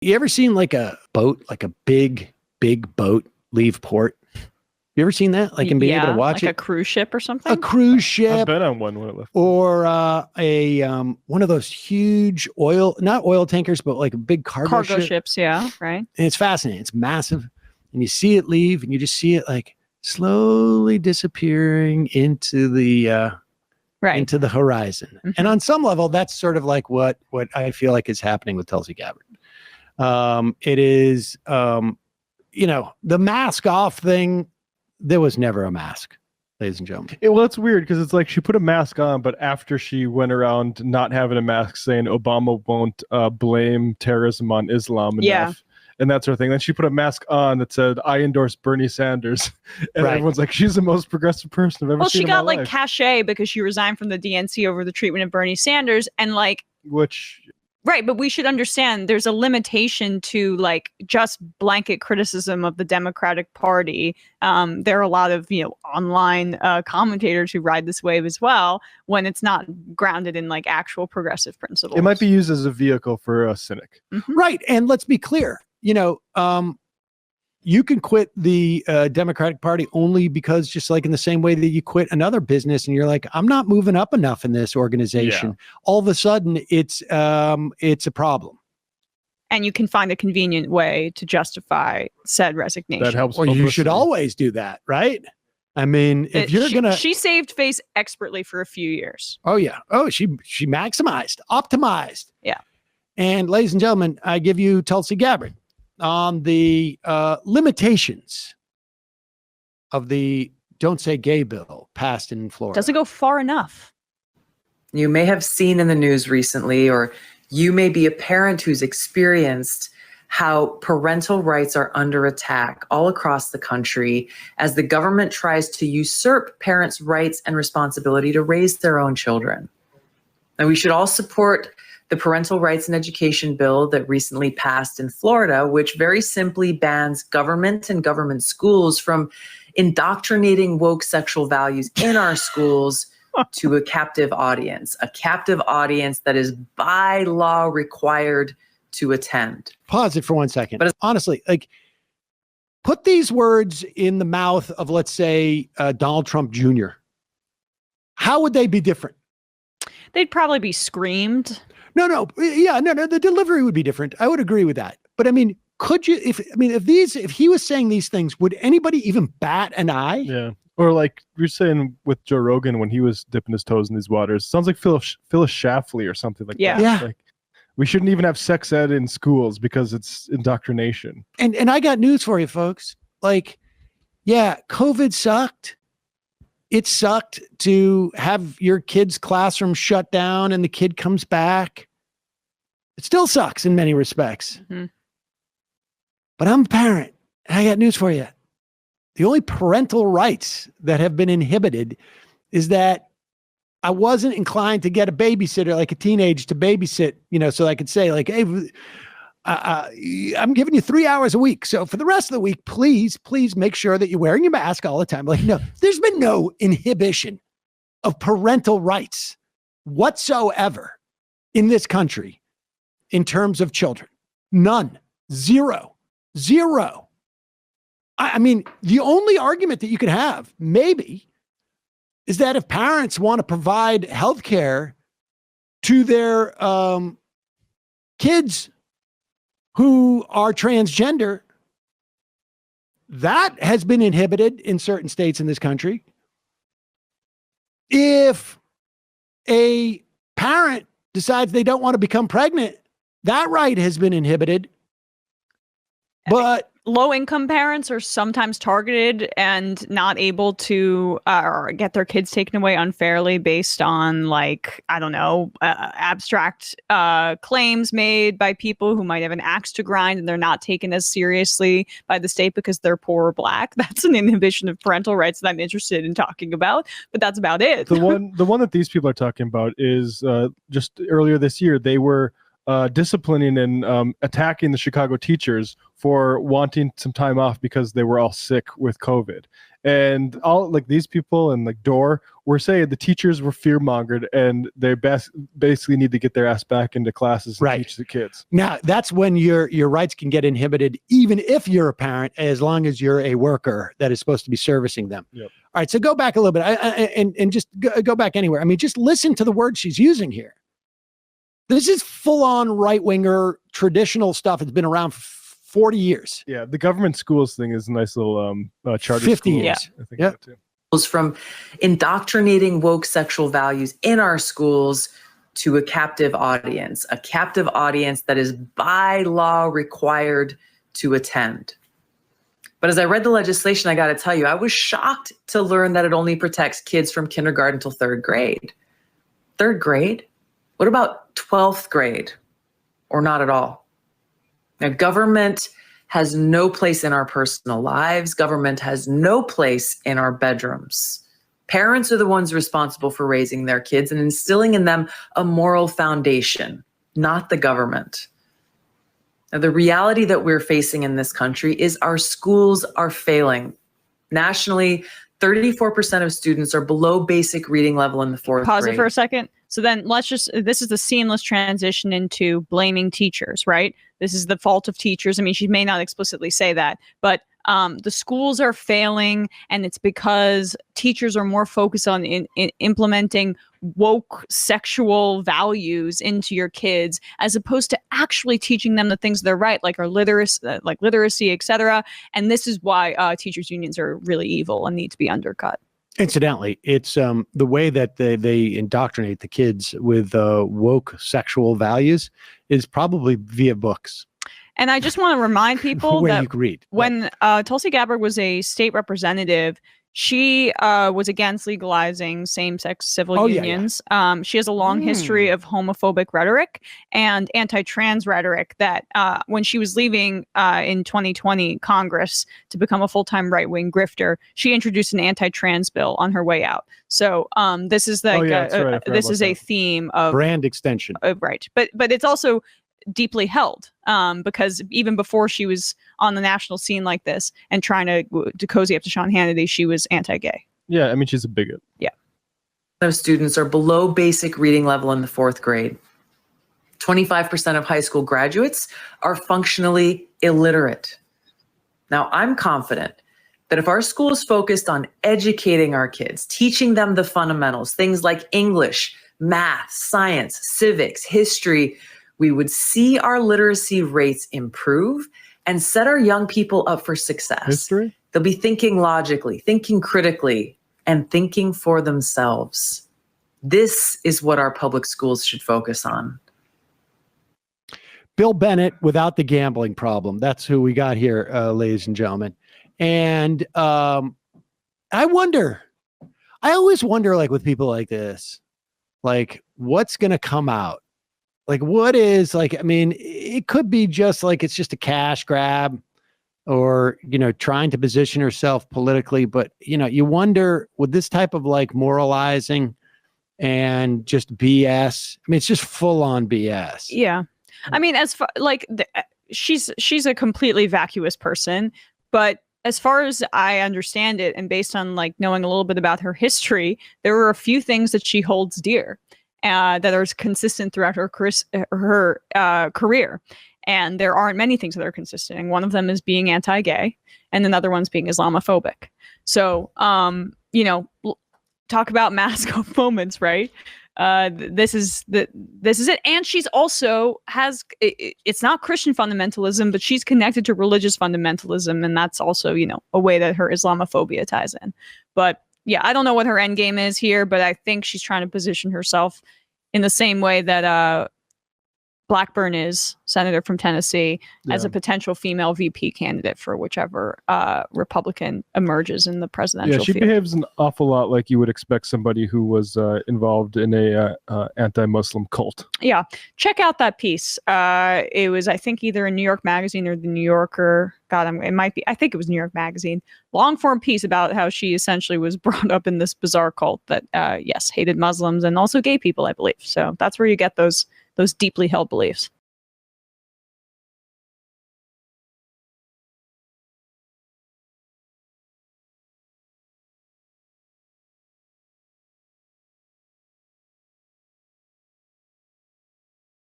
You ever seen like a boat, like a big boat leave port? You ever seen that? Like, and being able to watch like a cruise ship or something? A cruise ship. I've been on one when it left. Or one of those huge not oil tankers, but like a big cargo ships. Yeah, right. And it's fascinating. It's massive. And you see it leave and you just see it like slowly disappearing into the into the horizon. Mm-hmm. And on some level, that's sort of like what I feel like is happening with Tulsi Gabbard. It is, the mask off thing. There was never a mask, ladies and gentlemen. Well, it's weird because it's like she put a mask on, but after she went around not having a mask, saying Obama won't blame terrorism on Islam enough, and that sort of thing. Then she put a mask on that said, "I endorse Bernie Sanders," and everyone's like, "She's the most progressive person I've ever seen." Well, she got like life. cachet because she resigned from the DNC over the treatment of Bernie Sanders, and like which. Right, but we should understand there's a limitation to like just blanket criticism of the Democratic Party. There are a lot of online commentators who ride this wave as well when it's not grounded in like actual progressive principles. It might be used as a vehicle for a cynic. Mm-hmm. Right, and let's be clear. You can quit the Democratic Party only because, just like in the same way that you quit another business and you're like, I'm not moving up enough in this organization. Yeah. All of a sudden, it's a problem. And you can find a convenient way to justify said resignation. That helps. Or you should always do that, right? I mean, if you're gonna, she saved face expertly for a few years. Oh yeah. Oh, she maximized, optimized. Yeah. And ladies and gentlemen, I give you Tulsi Gabbard on the limitations of the Don't Say Gay bill passed in Florida. Doesn't go far enough. You may have seen in the news recently, or you may be a parent who's experienced how parental rights are under attack all across the country as the government tries to usurp parents' rights and responsibility to raise their own children. And we should all support the Parental Rights and Education Bill that recently passed in Florida, which very simply bans government and government schools from indoctrinating woke sexual values in our schools to a captive audience that is by law required to attend. Pause it for 1 second. But honestly, like, put these words in the mouth of, let's say, Donald Trump Jr. How would they be different? They'd probably be screamed. No. The delivery would be different. I would agree with that. But I mean, if he was saying these things, would anybody even bat an eye? Yeah. Or like you're saying with Joe Rogan when he was dipping his toes in these waters, sounds like Phyllis Schlafly or something like that. Yeah. Like, we shouldn't even have sex ed in schools because it's indoctrination. And I got news for you, folks. Like, yeah, COVID sucked. It sucked to have your kid's classroom shut down and the kid comes back. It still sucks in many respects. Mm-hmm. But I'm a parent, and I got news for you. The only parental rights that have been inhibited is that I wasn't inclined to get a babysitter, like a teenage, to babysit, so I could say, like, hey, I'm giving you 3 hours a week. So for the rest of the week, please make sure that you're wearing your mask all the time. Like, no, there's been no inhibition of parental rights whatsoever in this country in terms of children. None. Zero. I mean, the only argument that you could have, maybe, is that if parents want to provide health care to their kids who are transgender, that has been inhibited in certain states in this country. If a parent decides they don't want to become pregnant, that right has been inhibited. But low-income parents are sometimes targeted and not able to get their kids taken away unfairly based on, like, I don't know, abstract claims made by people who might have an axe to grind and they're not taken as seriously by the state because they're poor or black. That's an inhibition of parental rights that I'm interested in talking about, but that's about it. The one that these people are talking about is just earlier this year, they were disciplining and attacking the Chicago teachers for wanting some time off because they were all sick with COVID. And all like these people and like Dorr were saying the teachers were fear-mongered and they basically need to get their ass back into classes and teach the kids. Now, that's when your rights can get inhibited, even if you're a parent, as long as you're a worker that is supposed to be servicing them. Yep. All right, so go back a little bit and just go back anywhere. I mean, just listen to the words she's using here. This is full-on right-winger traditional stuff. It's been around for 40 years. Yeah, the government schools thing is a nice little charter 50 school. years. I think Yep. so too. From indoctrinating woke sexual values in our schools to a captive audience that is by law required to attend. But as I read the legislation, I got to tell you, I was shocked to learn that it only protects kids from kindergarten till third grade. Third grade? What about 12th grade? Or not at all? Now, government has no place in our personal lives. Government has no place in our bedrooms. Parents are the ones responsible for raising their kids and instilling in them a moral foundation, not the government. Now, the reality that we're facing in this country is our schools are failing. Nationally, 34% of students are below basic reading level in the fourth grade. Pause it for a second. So then this is the seamless transition into blaming teachers, right? This is the fault of teachers. I mean, she may not explicitly say that, but the schools are failing, and it's because teachers are more focused on implementing woke sexual values into your kids, as opposed to actually teaching them the things that are right, like literacy, etc. And this is why teachers' unions are really evil and need to be undercut. Incidentally, it's the way that they indoctrinate the kids with woke sexual values is probably via books. And I just want to remind people where that you can read. when Tulsi Gabbard was a state representative, she was against legalizing same-sex civil unions. Yeah. She has a long history of homophobic rhetoric and anti-trans rhetoric that when she was leaving in 2020 Congress to become a full-time right-wing grifter, she introduced an anti-trans bill on her way out. So this is like this is a theme of brand extension. Right. But it's also deeply held because even before she was on the national scene like this and trying to cozy up to Sean Hannity, she was anti-gay. Yeah, I mean, she's a bigot. Yeah. Those students are below basic reading level in the fourth grade. 25% of high school graduates are functionally illiterate. Now, I'm confident that if our school is focused on educating our kids, teaching them the fundamentals, things like English, math, science, civics, history, we would see our literacy rates improve and set our young people up for success. History? They'll be thinking logically, thinking critically, and thinking for themselves. This is what our public schools should focus on. Bill Bennett without the gambling problem. That's who we got here, ladies and gentlemen. And I always wonder, like with people like this, like what's going to come out? Like what is like, I mean, it could be just like, it's just a cash grab or, trying to position herself politically. But, you wonder with this type of like moralizing and just BS. I mean, it's just full on BS. Yeah. I mean, as far like she's a completely vacuous person, but as far as I understand it, and based on like knowing a little bit about her history, there were a few things that she holds dear. That are consistent throughout her career. And there aren't many things that are consistent. And one of them is being anti-gay, and another one's being Islamophobic. So, talk about mask off moments, right? This is it. And she's also it's not Christian fundamentalism, but she's connected to religious fundamentalism. And that's also, a way that her Islamophobia ties in. But yeah, I don't know what her end game is here, but I think she's trying to position herself in the same way that Blackburn is, senator from Tennessee, as a potential female VP candidate for whichever Republican emerges in the presidential field. Yeah, she behaves an awful lot like you would expect somebody who was involved in a anti-Muslim cult. Yeah, check out that piece. It was, I think, either in New York Magazine or the New Yorker. It might be. I think it was New York Magazine. Long form piece about how she essentially was brought up in this bizarre cult that, hated Muslims and also gay people, I believe. So that's where you get those deeply held beliefs.